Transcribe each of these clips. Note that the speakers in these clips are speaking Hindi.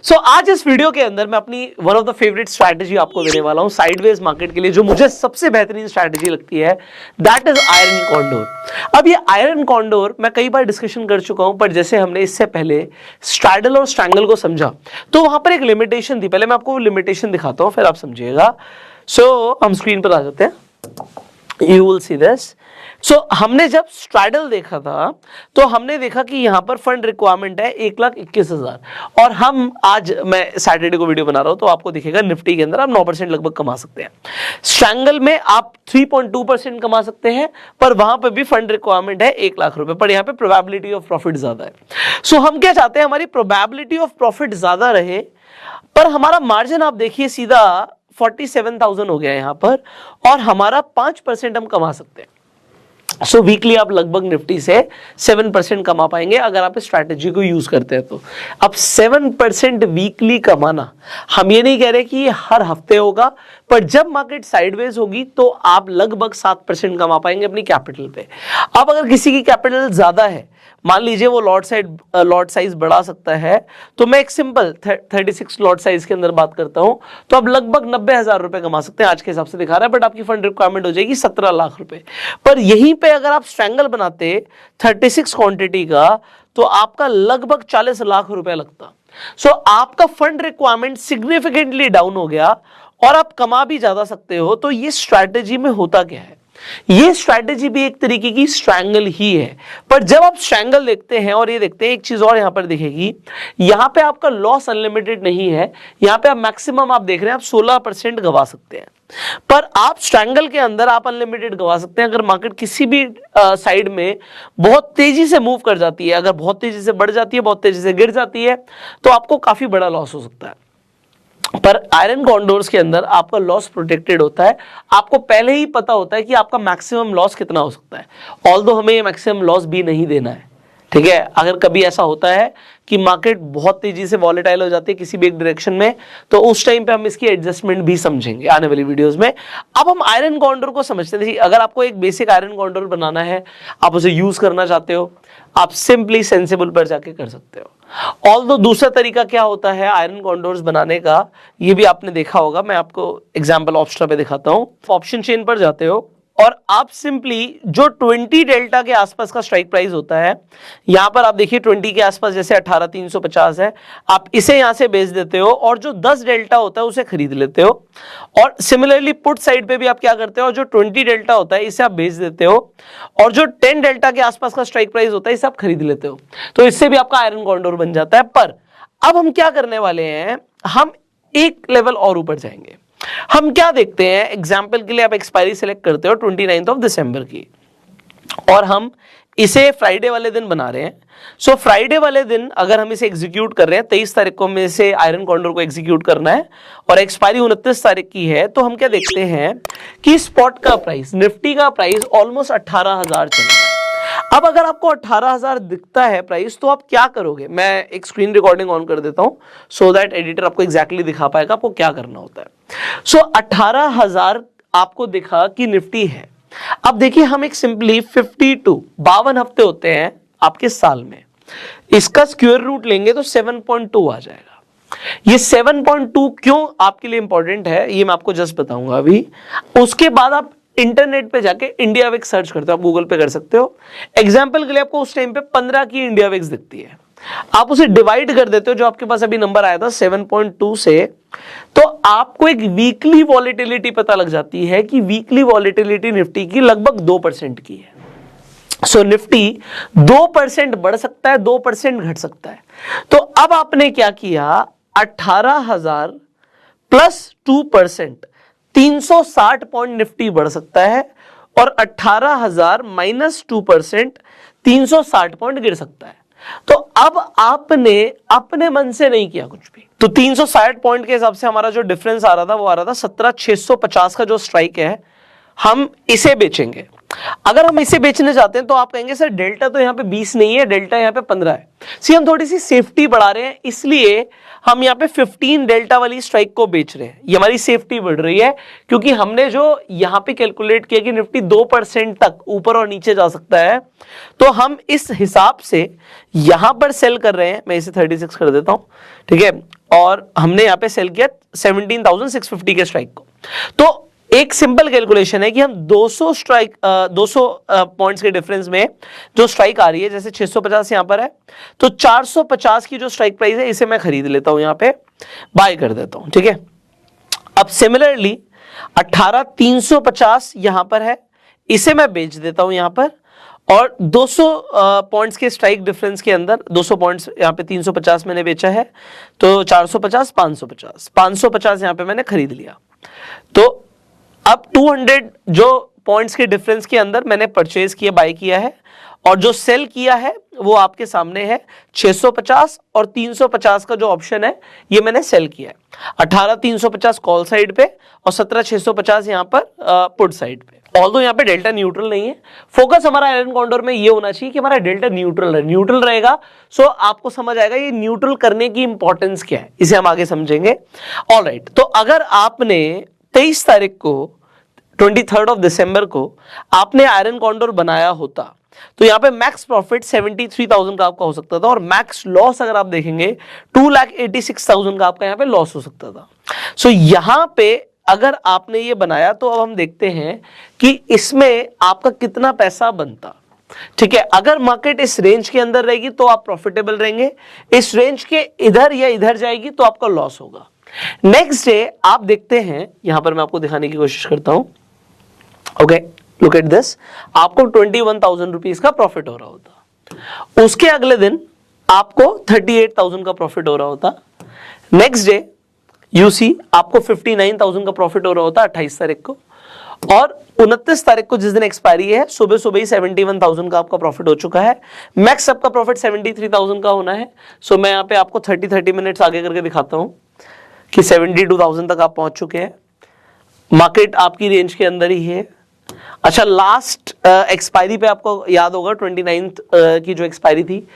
सो आज इस वीडियो के अंदर मैं अपनी one of the favourite strategy आपको देने वाला हूं साइडवेज मार्केट के लिए, जो मुझे सबसे बेहतरीन स्ट्रैटेजी लगती है, दैट इज आयरन कॉन्डोर। अब ये आयरन कॉन्डोर मैं कई बार डिस्कशन कर चुका हूं, पर जैसे हमने इससे पहले स्ट्रैडल और स्ट्रैंगल को समझा तो वहां पर एक लिमिटेशन थी। पहले मैं आपको लिमिटेशन दिखाता हूं, फिर आप समझिएगा। सो हम स्क्रीन पर आ जाते हैं, यू विल सी दिस। सो हमने जब स्ट्रैडल देखा था तो हमने देखा कि यहां पर फंड रिक्वायरमेंट है 1,21,000 और हम आज, मैं सैटरडे को वीडियो बना रहा हूं तो आपको दिखेगा निफ्टी के अंदर आप 9% लगभग कमा सकते हैं। स्ट्रैंगल में आप 3.2% कमा सकते हैं, पर वहां पर भी फंड रिक्वायरमेंट है 1 लाख रुपए, पर यहां पे प्रोबेबिलिटी ऑफ प्रॉफिट ज्यादा है। सो हम क्या चाहते हैं, हमारी प्रोबेबिलिटी ऑफ प्रॉफिट ज्यादा रहे, पर हमारा मार्जिन आप देखिए सीधा 47,000 हो गया यहां पर, और हमारा 5% हम कमा सकते हैं। सो वीकली आप लगभग निफ्टी से 7% कमा पाएंगे अगर आप इस स्ट्रैटेजी को यूज करते हैं तो। अब 7% वीकली कमाना, हम ये नहीं कह रहे कि ये हर हफ्ते होगा, पर जब मार्केट साइडवेज होगी तो आप लगभग 7% कमा पाएंगे अपनी कैपिटल पे। अब अगर किसी की कैपिटल ज्यादा है, मान लीजिए वो लॉट साइज बढ़ा सकता है, तो मैं एक सिंपल 36 लॉट साइज के अंदर बात करता हूं, तो आप लगभग 90,000 रुपए कमा सकते हैं आज के हिसाब से दिखा रहा है, बट आपकी फंड रिक्वायरमेंट हो जाएगी 17 लाख रुपए। पर यहीं पे अगर आप स्ट्रैंगल बनाते 36 क्वांटिटी का, तो आपका लगभग 40 लाख रुपए लगता। सो आपका फंड रिक्वायरमेंट सिग्निफिकेंटली डाउन हो गया और आप कमा भी ज्यादा सकते हो। तो ये स्ट्रैटेजी में होता क्या है, ये स्ट्रैटेजी भी एक तरीके की स्ट्रैंगल ही है, पर जब आप स्ट्रैंगल देखते हैं और ये देखते हैं, एक चीज और यहां पर दिखेगी, यहां पे आपका लॉस अनलिमिटेड नहीं है, यहां पे आप मैक्सिमम आप देख रहे हैं आप 16% गवा सकते हैं, पर आप स्ट्रैंगल के अंदर आप अनलिमिटेड गवा सकते हैं। अगर मार्केट किसी भी साइड में बहुत तेजी से मूव कर जाती है, अगर बहुत तेजी से बढ़ जाती है, बहुत तेजी से गिर जाती है, तो आपको काफी बड़ा लॉस हो सकता है। पर आयरन कॉन्डोर्स के अंदर आपका लॉस प्रोटेक्टेड होता है, आपको पहले ही पता होता है कि आपका मैक्सिमम लॉस कितना हो सकता है, ऑल्दो हमें ये मैक्सिमम लॉस भी नहीं देना है, ठीक है। अगर कभी ऐसा होता है कि मार्केट बहुत तेजी से वॉलेटाइल हो जाती है किसी भी एक डायरेक्शन में, तो उस टाइम पे हम इसकी एडजस्टमेंट भी समझेंगे आने वाली वीडियोस में। अब हम आयरन कॉन्डोर को समझते हैं। अगर आपको एक बेसिक आयरन कॉन्डोर बनाना है, आप उसे यूज करना चाहते हो, आप सिंपली सेंसिबल पर जाके कर सकते हो। ऑल्दो दूसरा तरीका क्या होता है आयरन कॉन्डोर्स बनाने का, ये भी आपने देखा होगा, मैं आपको एग्जांपल ऑप्शनल पे दिखाता हूं। ऑप्शन चेन पर जाते हो और आप सिंपली जो 20 डेल्टा के आसपास का स्ट्राइक प्राइस होता है, यहां पर आप देखिए 20 के आसपास, जैसे 18,350 है, आप इसे यहां से बेच देते हो, और जो 10 डेल्टा होता है उसे खरीद लेते हो। और सिमिलरली पुट साइड पे भी आप क्या करते हो, जो 20 डेल्टा होता है इसे आप बेच देते हो, और जो 10 डेल्टा के आसपास का स्ट्राइक प्राइस होता है इसे आप खरीद लेते हो। तो इससे भी आपका आयरन कॉन्डोर बन जाता है। पर अब हम क्या करने वाले हैं, हम एक लेवल और ऊपर जाएंगे। हम क्या देखते हैं, एग्जाम्पल के लिए आप एक्सपायरी सेलेक्ट करते हो 29 दिसंबर की, और हम इसे फ्राइडे वाले दिन बना रहे हैं। सो फ्राइडे वाले दिन अगर हम इसे एग्जीक्यूट कर रहे हैं, 23 तारीख को हमें इसे आयरन कॉन्डोर को एग्जीक्यूट करना है, और एक्सपायरी 29 तारीख की है, तो हम क्या देखते हैं कि स्पॉट का प्राइस, निफ्टी का प्राइस ऑलमोस्ट 18,000 चल रहा है। अब अगर आपको 18,000 दिखता है प्राइस, तो आप क्या करोगे, मैं एक स्क्रीन रिकॉर्डिंग ऑन कर देता हूं सो दैट एडिटर आपको एग्जैक्टली दिखा पाएगा आपको क्या करना होता है। सो 18,000 आपको दिखा कि निफ्टी है। अब देखिए हम एक सिंपली 52 हफ्ते होते हैं आपके साल में, इसका स्क्वायर रूट लेंगे तो 7.2 आ जाएगा। ये 7.2 क्यों आपके लिए इंपॉर्टेंट है ये मैं आपको जस्ट बताऊंगा अभी। उसके बाद आप इंटरनेट पे जाके इंडिया विक्स सर्च करते हो, आप गूगल पे कर सकते हो। एग्जाम्पल के लिए आपको उस टाइम पे 15 की इंडिया विक्स दिखती है, आप उसे डिवाइड कर देते हो, जो आपके पास अभी नंबर आया था 7.2 से, तो आपको एक वीकली वॉलेटिलिटी पता लग जाती है कि वीकली वॉलेटिलिटी निफ्टी की लगभग 2% की है। सो निफ्टी 2% बढ़ सकता है, 2% घट सकता है। तो अब आपने क्या किया, 18,000 प्लस 2%, 360 पॉइंट निफ्टी बढ़ सकता है, और 18,000 माइनस 2%, 360 पॉइंट गिर सकता है। तो अब आपने अपने मन से नहीं किया कुछ भी, तो 360 पॉइंट के हिसाब से हमारा जो डिफरेंस आ रहा था वो आ रहा था 17,650 का जो स्ट्राइक है, हम इसे बेचेंगे। अगर हम इसे बेचने जाते हैं तो आप कहेंगे सर डेल्टा तो यहाँ पे 20 नहीं है, डेल्टा यहाँ पे 15 है। सी हम थोड़ी सी सेफ्टी बढ़ा रहे हैं, इसलिए हम यहाँ पे 15 डेल्टा वाली स्ट्राइक को बेच रहे हैं। ये हमारी सेफ्टी बढ़ रही है, क्योंकि हमने जो यहाँ पे कैलकुलेट किया कि निफ्टी 2% तक ऊपर और नीचे जा सकता है, तो हम इस हिसाब से यहां पर सेल कर रहे हैं। मैं इसे 36 कर देता हूं, ठीक है, और हमने यहाँ पे सेल किया 17,650 के स्ट्राइक को। तो एक सिंपल कैलकुलेशन है कि हम 200 स्ट्राइक 200 पॉइंट्स के डिफरेंस में जो स्ट्राइक आ रही है, जैसे 650 यहां पर है, तो 450 की जो स्ट्राइक प्राइस है इसे मैं खरीद लेता हूं, यहां पे बाय कर देता हूं, ठीक है। अब सिमिलरली 18,350 यहां पर है, इसे मैं बेच देता हूं यहां पर, और 200 पॉइंट्स के स्ट्राइक डिफरेंस के अंदर 200 पॉइंट्स यहां पे 350 मैंने बेचा है, तो 450 550 यहां पे मैंने खरीद लिया। तो अब 200 जो पॉइंट्स के डिफरेंस के अंदर मैंने परचेज किया, बाय किया है, और जो सेल किया है वो आपके सामने है 650 और 350 का जो ऑप्शन है ये मैंने सेल किया है। 18,350 कॉल साइड पे और 17,650 यहां पर पुट साइड पे। ऑल्दो यहाँ पे डेल्टा न्यूट्रल नहीं है। फोकस हमारा आयरन कॉन्डोर में ये होना चाहिए कि हमारा डेल्टा न्यूट्रल है, न्यूट्रल रहेगा। सो आपको समझ आएगा ये न्यूट्रल करने की इंपॉर्टेंस क्या है, इसे हम आगे समझेंगे। ऑलराइट, तो अगर आपने 23 तारीख को 23 ऑफ दिसंबर को आपने आयरन कॉन्डोर बनाया होता तो यहाँ पे मैक्स प्रॉफिट 73,000 का आपका हो सकता था, और मैक्स लॉस अगर आप देखेंगे 2,86,000 का आपका यहाँ पे लॉस हो सकता था। सो यहाँ पे अगर आपने ये बनाया तो अब हम देखते हैं कि इसमें आपका कितना पैसा बनता, ठीक है। अगर मार्केट इस रेंज के अंदर रहेगी तो आप प्रॉफिटेबल रहेंगे, इस रेंज के इधर या इधर जाएगी तो आपका लॉस होगा। नेक्स्ट डे आप देखते हैं, यहां पर मैं आपको दिखाने की कोशिश करता हूं, ओके, लुक एट दिस, आपको 21,000 रुपीज का प्रॉफिट हो रहा होता, उसके अगले दिन आपको 38,000 का प्रॉफिट हो रहा होता, नेक्स्ट डे यूसी आपको 59,000 का प्रॉफिट हो रहा होता 28 तारीख को, और 29 तारीख को जिस दिन एक्सपायरी है सुबह सुबह ही 71,000 का आपका प्रॉफिट हो चुका है। मैक्स आपका प्रॉफिट 73,000 का होना है। सो मैं यहाँ पे आपको 30 मिनट्स आगे करके दिखाता हूं कि 72,000 तक आप पहुंच चुके हैं, मार्केट आपकी रेंज के अंदर ही है। अच्छा, लास्ट एक्सपायरी पे आपको याद होगा 29 की जो एक्सपायरी थी,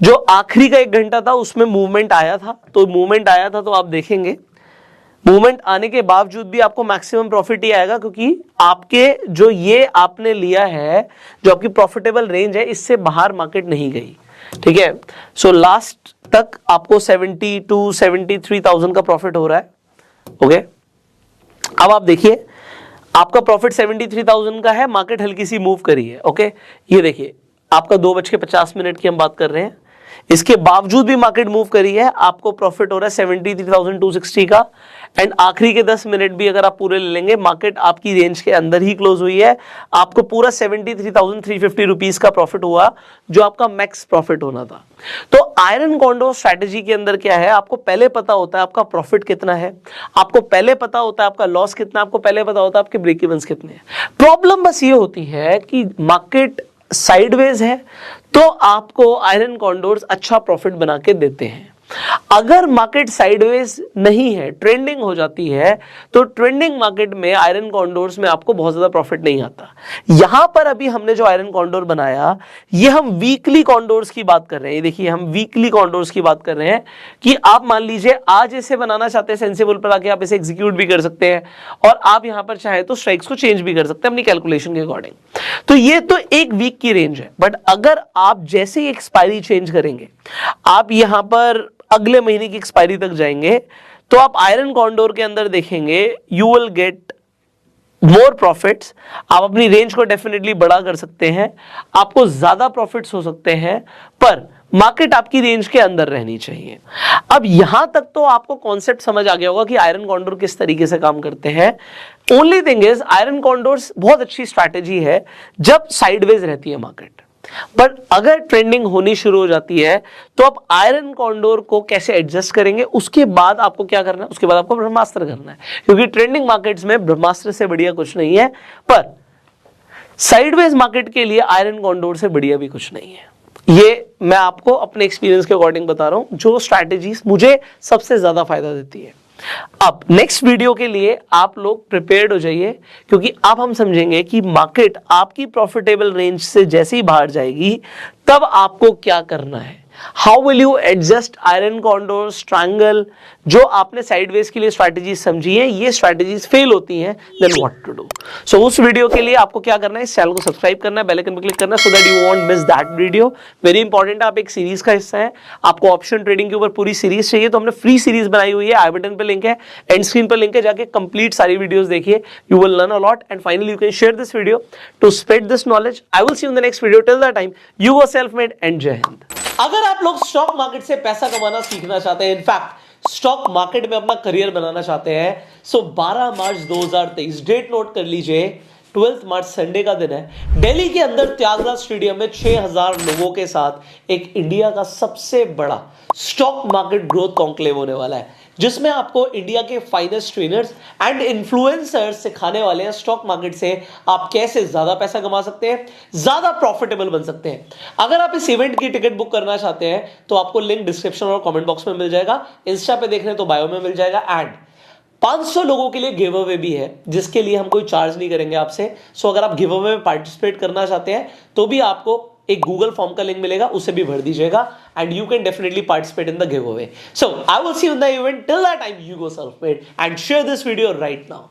जो आखिरी का 1 घंटा था उसमें मूवमेंट आया था, तो मूवमेंट आया था तो आप देखेंगे मूवमेंट आने के बावजूद भी आपको मैक्सिमम प्रॉफिट ही आएगा, क्योंकि आपके जो ये आपने लिया है, जो आपकी प्रॉफिटेबल रेंज है, इससे बाहर मार्केट नहीं गई, ठीक है। सो लास्ट तक आपको 72,73,000 का प्रॉफिट हो रहा है, ओके। अब आप देखिए आपका प्रॉफिट 73,000 का है, मार्केट हल्की सी मूव करी है, ओके। ये देखिए आपका 2:50 की हम बात कर रहे हैं, इसके बावजूद भी मार्केट मूव करी है, आपको प्रॉफिट हो रहा है 73,260 का, एंड आखिरी के 10 मिनट भी अगर आप पूरे ले लेंगे, मार्केट आपकी रेंज के अंदर ही क्लोज हुई है, आपको पूरा 73,350 रुपीज का प्रॉफिट हुआ, जो आपका मैक्स प्रॉफिट होना था। तो आयरन कॉन्डोर स्ट्रैटेजी के अंदर क्या है, आपको पहले पता होता है आपका प्रॉफिट कितना है, आपको पहले पता होता है आपका लॉस कितना, आपको पहले पता होता है आपके ब्रेक इवन्स कितने हैं। प्रॉब्लम बस ये होती है कि मार्केट साइडवेज है तो आपको आयरन कॉन्डोर्स अच्छा प्रॉफिट बना के देते हैं। अगर मार्केट साइडवेज नहीं है, ट्रेंडिंग हो जाती है, तो ट्रेंडिंग मार्केट में आयरन कॉन्डोर्स में आपको बहुत ज्यादा प्रॉफिट नहीं आता। यहां पर अभी हमने जो आयरन कॉन्डोर बनाया, ये हम वीकली कॉन्डोर्स की बात कर रहे हैं। देखिए हम वीकली कॉन्डोर्स की बात कर रहे हैं कि आप मान लीजिए आज इसे बनाना चाहते हैं, सेंसिबल पर आके आप इसे एग्जीक्यूट भी कर सकते हैं, और आप यहां पर चाहे तो स्ट्राइक्स को चेंज भी कर सकते हैं अपनी कैलकुलेशन के अकॉर्डिंग। तो ये तो एक वीक की रेंज है, बट अगर आप जैसे ही एक्सपायरी चेंज करेंगे, आप यहां पर अगले महीने की एक्सपायरी तक जाएंगे, तो आप आयरन कॉन्डोर के अंदर देखेंगे you will get more profits. आप अपनी रेंज को डेफिनेटली बड़ा कर सकते हैं, आपको ज्यादा प्रॉफिट्स हो सकते हैं, पर मार्केट आपकी रेंज के अंदर रहनी चाहिए। अब यहां तक तो आपको कॉन्सेप्ट समझ आ गया होगा कि आयरन कॉन्डोर किस तरीके से काम करते हैं। ओनली थिंग इज आयरन कॉन्डोर्स बहुत अच्छी स्ट्रैटेजी है जब साइडवेज रहती है मार्केट, बट अगर ट्रेंडिंग होनी शुरू हो जाती है तो आप आयरन कॉन्डोर को कैसे एडजस्ट करेंगे, उसके बाद आपको क्या करना है, उसके बाद आपको ब्रह्मास्त्र करना है, क्योंकि ट्रेंडिंग मार्केट्स में ब्रह्मास्त्र से बढ़िया कुछ नहीं है, पर साइडवेज मार्केट के लिए आयरन कॉन्डोर से बढ़िया भी कुछ नहीं है। ये मैं आपको अपने एक्सपीरियंस के अकॉर्डिंग बता रहा हूं, जो स्ट्रैटेजीज मुझे सबसे ज्यादा फायदा देती है। अब नेक्स्ट वीडियो के लिए आप लोग प्रिपेयर्ड हो जाइए, क्योंकि अब हम समझेंगे कि मार्केट आपकी प्रॉफिटेबल रेंज से जैसे ही बाहर जाएगी तब आपको क्या करना है। How will you adjust iron condor, strangle, जो आपने साइडवेज के लिए स्ट्रैटेजी समझी है, ये स्ट्रैटेजीज फेल होती हैं, देन व्हाट टू डू। सो उस वीडियो के लिए आपको क्या करना है, इस चैनल को सब्सक्राइब करना है, बेल आइकन पर क्लिक करना है, so that you won't miss that video. Very important, आप एक सीरीज का हिस्सा है, आपको ऑप्शन ट्रेडिंग के ऊपर पूरी सीरीज चाहिए, तो हमने फ्री सीरीज बनाई हुई है, आई बटन पे लिंक है, एंड स्क्रीन पर लिंक है, जाके कंप्लीट सारी वीडियोस देखिए, you will learn a lot and finally you can share this video to spread this knowledge. I will see you in the next video, till that time you go self made and जय हिंद। अगर आप लोग स्टॉक मार्केट से पैसा कमाना सीखना चाहते हैं, इनफैक्ट स्टॉक मार्केट में अपना करियर बनाना चाहते हैं, सो 12 मार्च 2023 डेट नोट कर लीजिए, 12 मार्च संडे का दिन है, दिल्ली के अंदर त्यागराज स्टेडियम में 6000 लोगों के साथ एक इंडिया का सबसे बड़ा स्टॉक मार्केट ग्रोथ कॉन्क्लेव होने वाला है, जिसमें आपको इंडिया के फाइनेस्ट ट्रेनर्स एंड इन्फ्लुएंसर्स सिखाने वाले हैं स्टॉक मार्केट से आप कैसे ज्यादा पैसा कमा सकते हैं, ज्यादा प्रॉफिटेबल बन सकते हैं। अगर आप इस इवेंट की टिकट बुक करना चाहते हैं तो आपको लिंक डिस्क्रिप्शन और कमेंट बॉक्स में मिल जाएगा, इंस्टा पे देखने तो बायो में मिल जाएगा, एंड 500 लोगों के लिए गिव अवे भी है, जिसके लिए हम कोई चार्ज नहीं करेंगे आपसे। सो अगर आप गिव अवे में पार्टिसिपेट करना चाहते हैं तो भी आपको एक गूगल फॉर्म का लिंक मिलेगा, उसे भी भर दीजिएगा and you can definitely participate in the give away. So I will see you in the event, till that time you go self made and share this video right now.